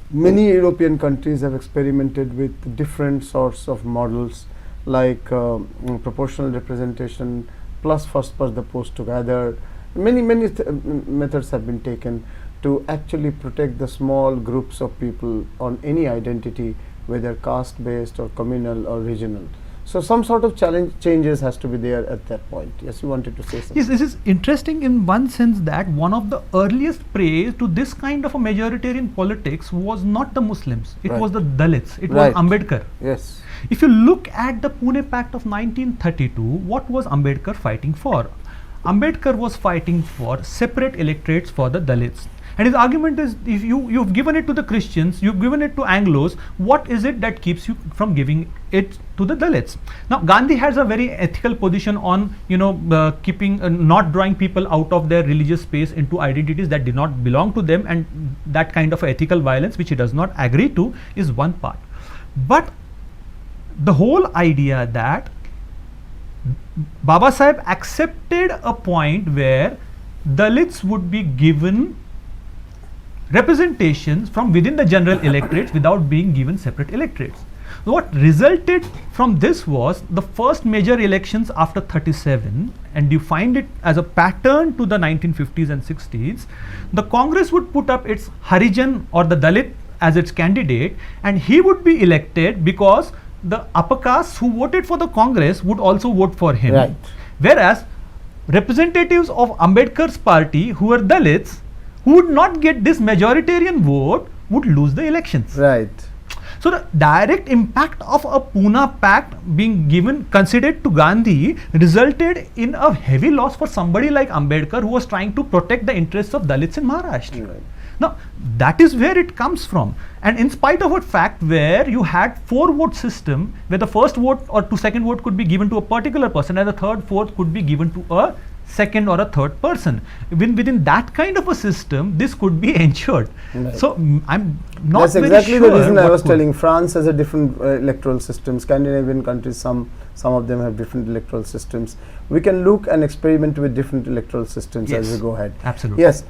A: Many European countries have experimented with different sorts of models, like proportional representation plus first past the post together. Many methods have been taken to actually protect the small groups of people on any identity, whether caste based or communal or regional. So some sort of changes has to be there at that point. Yes, you wanted to say something.
B: Yes, this is interesting in one sense that one of the earliest praise to this kind of a majoritarian politics was not the Muslims, it was the Dalits, it was Ambedkar.
A: Yes.
B: If you look at the Pune Pact of 1932, what was Ambedkar fighting for? Ambedkar was fighting for separate electorates for the Dalits. And his argument is, if you've given it to the Christians, you've given it to Anglos, what is it that keeps you from giving it to the Dalits? Now, Gandhi has a very ethical position on, keeping, not drawing people out of their religious space into identities that did not belong to them, and that kind of ethical violence, which he does not agree to, is one part. But the whole idea that Baba Saheb accepted a point where Dalits would be given representations from within the general electorates without being given separate electorates. What resulted from this was the first major elections after 37, and you find it as a pattern to the 1950s and 60s. The Congress would put up its Harijan or the Dalit as its candidate, and he would be elected because the upper castes who voted for the Congress would also vote for him.
A: Right.
B: Whereas representatives of Ambedkar's party who were Dalits, who would not get this majoritarian vote, would lose the elections.
A: Right.
B: So the direct impact of a Pune Pact being considered to Gandhi resulted in a heavy loss for somebody like Ambedkar, who was trying to protect the interests of Dalits in Maharashtra.
A: Right.
B: Now, that is where it comes from. And in spite of a fact where you had 4-vote system, where the first vote or second vote could be given to a particular person, and the third, fourth could be given to a second or a third person. Within that kind of a system, this could be ensured.
A: Right.
B: So I'm not
A: That's
B: very
A: exactly
B: sure
A: the reason I
B: what
A: was
B: could-
A: telling. France has a different electoral system. Scandinavian countries, some of them have different electoral systems. We can look and experiment with different electoral systems as
B: Yes.
A: we go ahead.
B: Absolutely.
A: Yes,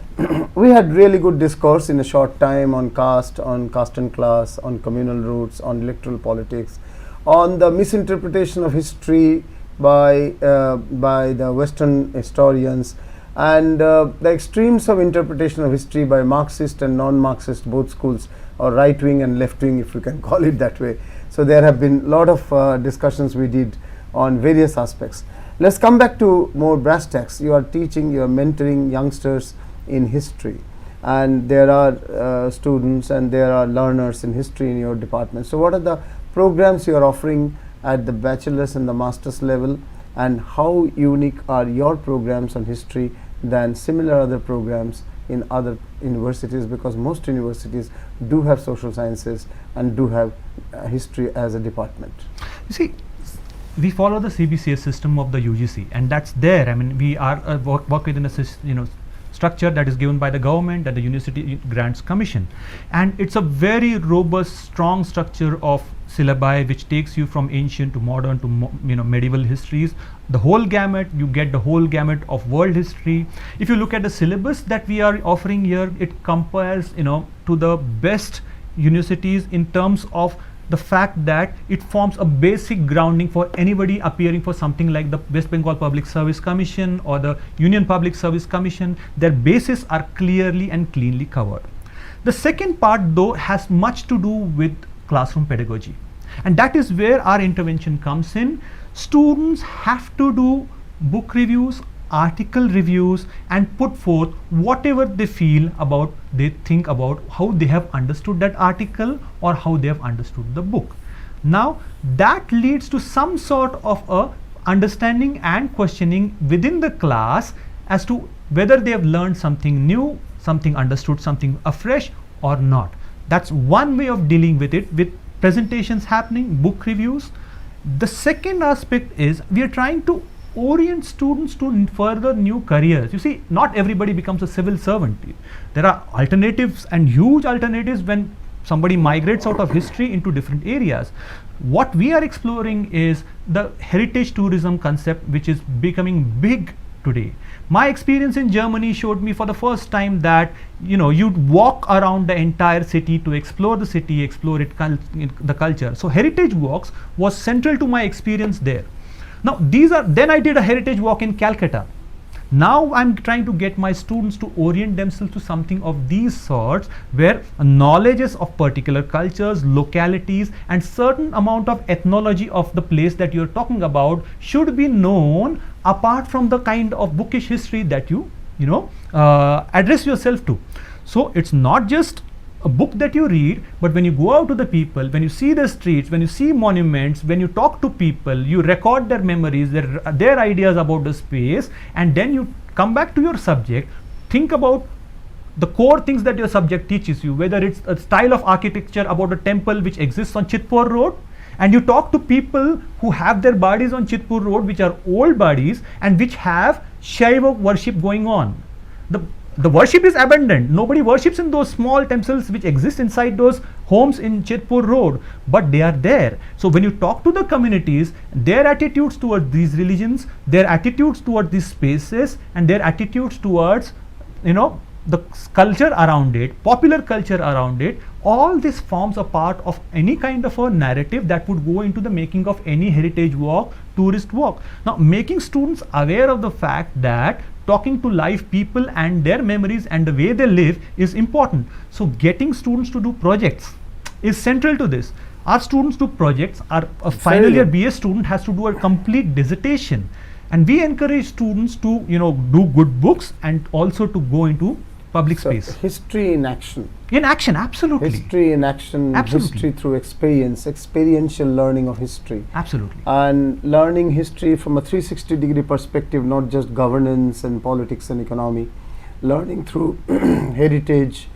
A: we had really good discourse in a short time on caste and class, on communal roots, on electoral politics, on the misinterpretation of history by the Western historians, and the extremes of interpretation of history by Marxist and non-Marxist, both schools, or right wing and left wing, if you can call it that way. So there have been a lot of discussions we did on various aspects. Let's come back to more brass tacks. You are teaching, you are mentoring youngsters in history, and there are students and there are learners in history in your department. So what are the programs you are offering at the bachelor's and the master's level, and how unique are your programs on history than similar other programs in other universities, because most universities do have social sciences and do have history as a department?
B: You see, we follow the CBCS system of the UGC, and that's there. I mean, we are work within a structure that is given by the government and the University Grants Commission, and it's a very robust, strong structure of syllabi which takes you from ancient to modern to medieval histories, the whole gamut. You get the whole gamut of world history. If you look at the syllabus that we are offering here, it compares to the best universities in terms of the fact that it forms a basic grounding for anybody appearing for something like the West Bengal Public Service Commission or the Union Public Service Commission. Their bases are clearly and cleanly covered. The second part, though, has much to do with classroom pedagogy, and that is where our intervention comes in. Students have to do book reviews, article reviews, and put forth whatever they feel about, they think about how they have understood that article or how they have understood the book. Now that leads to some sort of a understanding and questioning within the class as to whether they have learned something new, something understood, something afresh or not. That's one way of dealing with it, with presentations happening, book reviews. The second aspect is we are trying to orient students to further new careers. You see, not everybody becomes a civil servant. There are alternatives, and huge alternatives, when somebody migrates out of history into different areas. What we are exploring is the heritage tourism concept, which is becoming big today. My experience in Germany showed me for the first time that you'd walk around the entire city to explore the city, explore the culture. So heritage walks was central to my experience there. Now then I did a heritage walk in Calcutta. Now I'm trying to get my students to orient themselves to something of these sorts, where knowledges of particular cultures, localities, and certain amount of ethnology of the place that you're talking about should be known, apart from the kind of bookish history that you address yourself to. So it's not just a book that you read, but when you go out to the people, when you see the streets, when you see monuments, when you talk to people, you record their memories, their ideas about the space, and then you come back to your subject, think about the core things that your subject teaches you, whether it's a style of architecture about a temple which exists on Chitpur Road, and you talk to people who have their bodies on Chitpur Road, which are old bodies and which have Shaiva worship going on. The worship is abandoned. Nobody worships in those small temples which exist inside those homes in Chitpur Road, but they are there. So when you talk to the communities, their attitudes towards these religions, their attitudes towards these spaces, and their attitudes towards the culture around it, popular culture around it, all this forms a part of any kind of a narrative that would go into the making of any heritage walk, tourist walk. Now making students aware of the fact that talking to live people and their memories and the way they live is important. So getting students to do projects is central to this. Our students do projects. A final year BA student has to do a complete dissertation, And we encourage students to do good books and also to go into public space.
A: History in action.
B: In action, absolutely.
A: History in action,
B: Absolutely.
A: history through experience, experiential learning of history.
B: Absolutely.
A: And learning history from a 360-degree perspective, not just governance and politics and economy. Learning through heritage,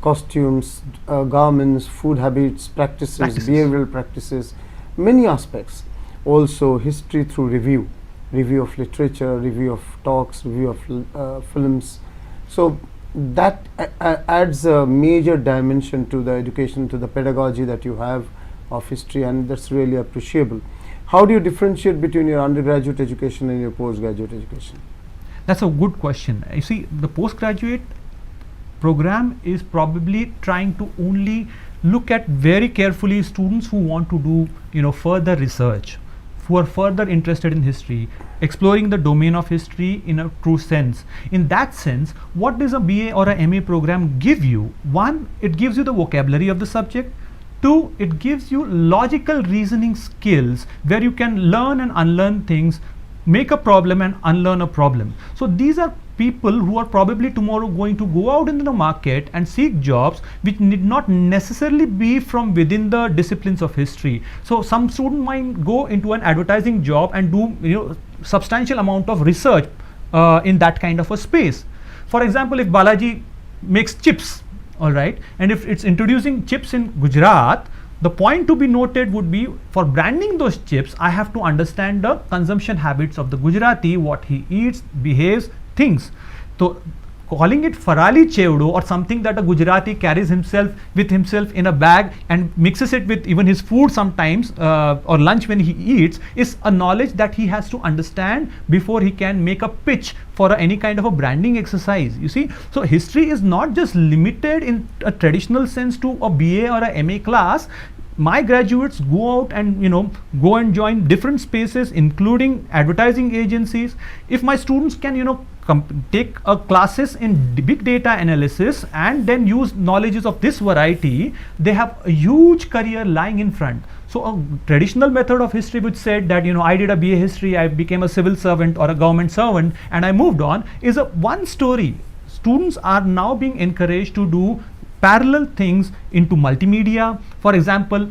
A: costumes, garments, food habits, practices, behavioral practices, many aspects. Also history through review of literature, review of talks, review of films. So that adds a major dimension to the education, to the pedagogy that you have of history, and that's really appreciable. How do you differentiate between your undergraduate education and your postgraduate education?
B: That's a good question. You see, the postgraduate program is probably trying to only look at very carefully students who want to do further research, who are further interested in history, exploring the domain of history in a true sense. In that sense, what does a BA or a MA program give you? One, it gives you the vocabulary of the subject. Two, it gives you logical reasoning skills where you can learn and unlearn things, make a problem and unlearn a problem. So these are people who are probably tomorrow going to go out into the market and seek jobs which need not necessarily be from within the disciplines of history. So some student might go into an advertising job and do substantial amount of research in that kind of a space. For example, if Balaji makes chips, all right, and if it's introducing chips in Gujarat, the point to be noted would be, for branding those chips, I have to understand the consumption habits of the Gujarati, what he eats, behaves, things. So calling it Farali Chevdo or something that a Gujarati carries with himself in a bag and mixes it with even his food sometimes or lunch when he eats is a knowledge that he has to understand before he can make a pitch for any kind of a branding exercise. You see, so history is not just limited in a traditional sense to a BA or a MA class. My graduates go out and go and join different spaces, including advertising agencies. If my students can take classes in big data analysis and then use knowledges of this variety, they have a huge career lying in front. So a traditional method of history which said that I did a BA history, I became a civil servant or a government servant and I moved on, is a one story. Students are now being encouraged to do parallel things into multimedia. For example,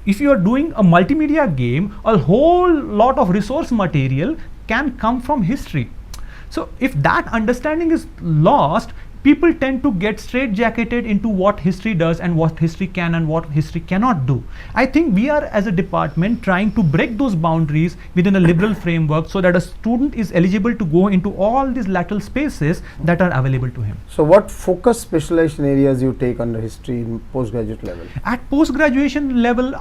B: if you are doing a multimedia game, a whole lot of resource material can come from history. So if that understanding is lost, people tend to get straitjacketed into what history does and what history can and what history cannot do. I think we are as a department trying to break those boundaries within a liberal framework so that a student is eligible to go into all these lateral spaces that are available to him.
A: So what focus specialization areas you take under history in postgraduate level? At
B: post-graduation level,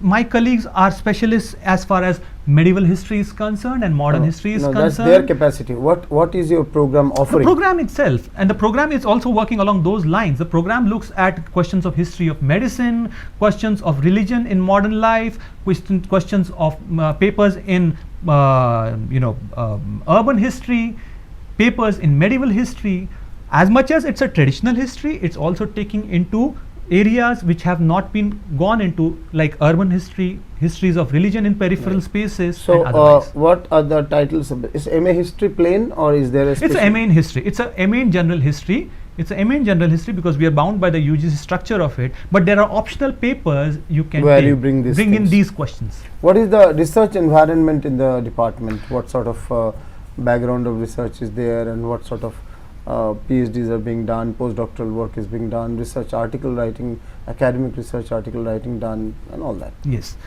B: my colleagues are specialists as far as medieval history is concerned and modern history is concerned.
A: That's their capacity. What is your program offering?
B: The program itself, and the program is also working along those lines. The program looks at questions of history of medicine, questions of religion in modern life, questions of papers in urban history, papers in medieval history. As much as it's a traditional history, it's also taking into areas which have not been gone into, like urban history, histories of religion in peripheral spaces.
A: So what are the titles? Is MA history plain or is there a
B: It's a MA in history. It's a MA in general history. It's a MA in general history because we are bound by the UGC structure of it, but there are optional papers you can
A: where you bring
B: in these questions.
A: What is the research environment in the department? What sort of background of research is there, and what sort of PhDs are being done, postdoctoral work is being done, research article writing, academic research article writing done, and all that?
B: Yes.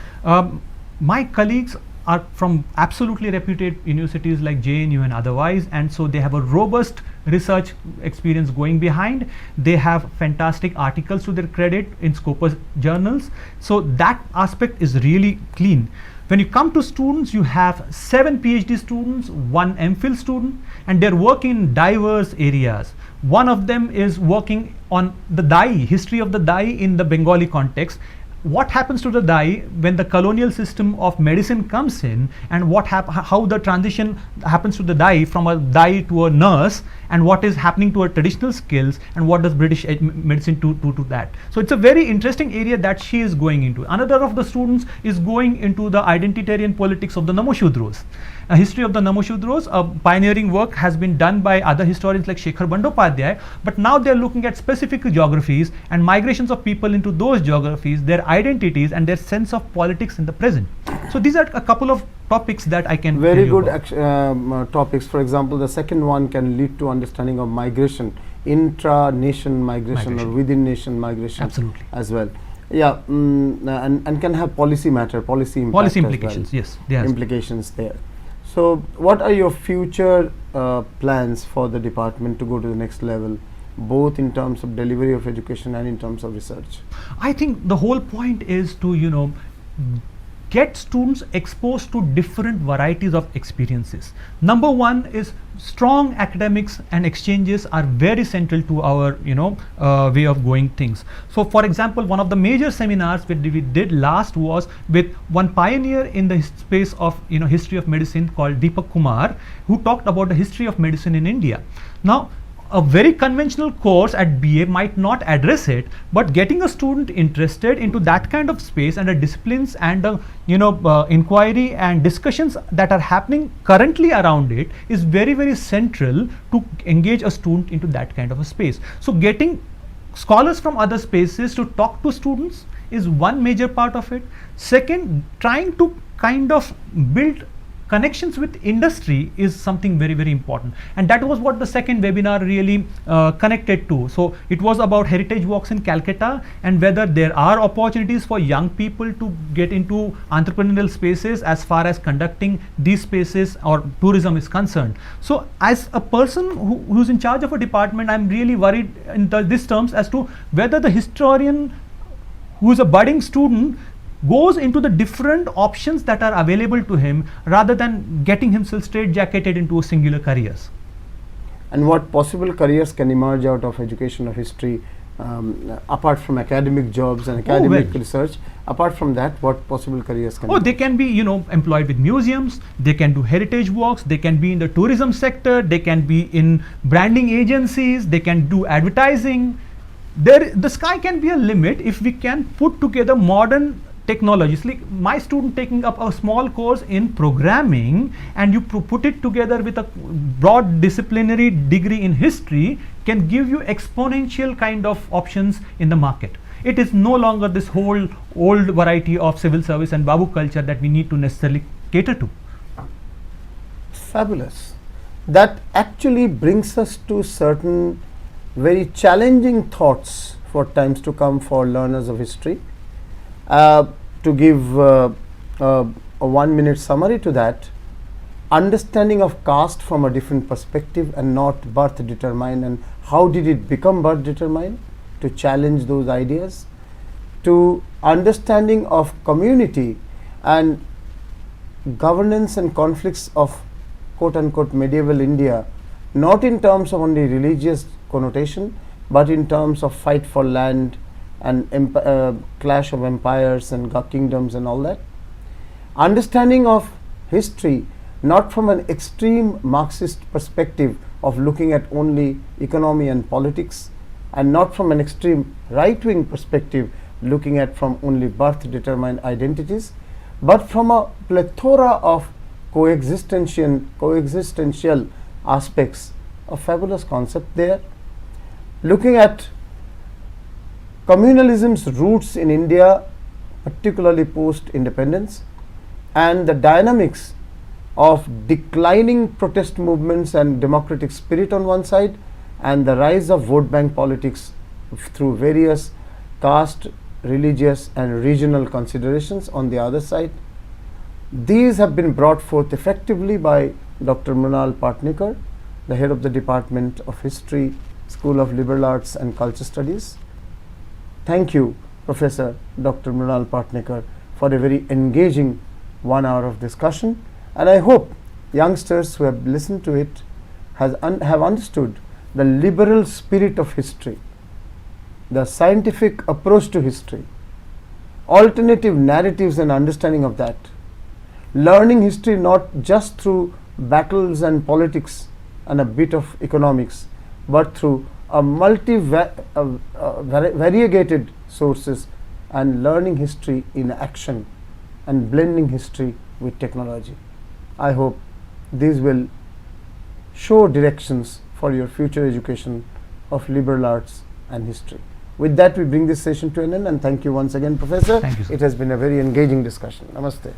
B: My colleagues are from absolutely reputed universities like JNU and otherwise, and so they have a robust research experience going behind. They have fantastic articles to their credit in Scopus journals. So that aspect is really clean. When you come to students, you have 7 PhD students, 1 MPhil student, and they're working in diverse areas. One of them is working on the dye, history of the dye in the Bengali context. what happens to the dye when the colonial system of medicine comes in, and how the transition happens to the dye from a dye to a nurse, and what is happening to our traditional skills, and what does British medicine do to that. So it's a very interesting area that she is going into. Another of the students is going into the identitarian politics of the Namoshudros. A history of the Namoshudros, a pioneering work has been done by other historians like Shekhar Bandyopadhyay, but now they are looking at specific geographies and migrations of people into those geographies, their identities and their sense of politics in the present. So these are a couple of topics that I can
A: very good topics. For example, the second one can lead to understanding of migration, intra-nation migration or within nation migration.
B: Absolutely.
A: As well. Yeah, and can have policy implications.
B: Yes,
A: implications there. So what are your future plans for the department to go to the next level, both in terms of delivery of education and in terms of research?
B: I think the whole point is to get students exposed to different varieties of experiences. Number one is strong academics and exchanges are very central to our way of going things. So for example, one of the major seminars that we did last was with one pioneer in the space of history of medicine called Deepak Kumar, who talked about the history of medicine in India. Now a very conventional course at BA might not address it, but getting a student interested into that kind of space and the disciplines and the inquiry and discussions that are happening currently around it is very, very central to engage a student into that kind of a space. So getting scholars from other spaces to talk to students is one major part of it. Second, trying to kind of build connections with industry is something very, very important, and that was what the second webinar really connected to. So it was about heritage walks in Calcutta and whether there are opportunities for young people to get into entrepreneurial spaces as far as conducting these spaces or tourism is concerned. So as a person who's in charge of a department, I'm really worried in these terms as to whether the historian who is a budding student goes into the different options that are available to him rather than getting himself straitjacketed into singular careers.
A: And what possible careers can emerge out of education of history, apart from academic jobs and academic research? Apart from that, what possible careers can
B: they can be employed with museums, they can do heritage walks, they can be in the tourism sector, they can be in branding agencies, they can do advertising. The sky can be a limit if we can put together modern technologies. Like my student taking up a small course in programming and you put it together with a broad disciplinary degree in history can give you exponential kind of options in the market. It is no longer this whole old variety of civil service and babu culture that we need to necessarily cater to.
A: Fabulous. That actually brings us to certain very challenging thoughts for times to come for learners of history. To give a 1 minute summary to that, understanding of caste from a different perspective and not birth determined, and how did it become birth determined, to challenge those ideas, to understanding of community and governance and conflicts of quote unquote medieval India, not in terms of only religious connotation but in terms of fight for land and clash of empires and kingdoms and all that. Understanding of history not from an extreme Marxist perspective of looking at only economy and politics, and not from an extreme right-wing perspective looking at from only birth determined identities, but from a plethora of coexistential aspects. A fabulous concept there. Looking at communalism's roots in India, particularly post-independence, and the dynamics of declining protest movements and democratic spirit on one side, and the rise of vote bank politics through various caste, religious and regional considerations on the other side. These have been brought forth effectively by Dr. Mrunal Patnekar, the head of the Department of History, School of Liberal Arts and Culture Studies. Thank you, Professor Dr. Mrunal Patnekar, for a very engaging 1 hour of discussion, and I hope youngsters who have listened to it have understood the liberal spirit of history, the scientific approach to history, alternative narratives and understanding of that, learning history not just through battles and politics and a bit of economics, but through a variegated sources, and learning history in action and blending history with technology. I hope these will show directions for your future education of liberal arts and history. With that, we bring this session to an end, and thank you once again, Professor.
B: Thank you, sir.
A: It has been a very engaging discussion. Namaste.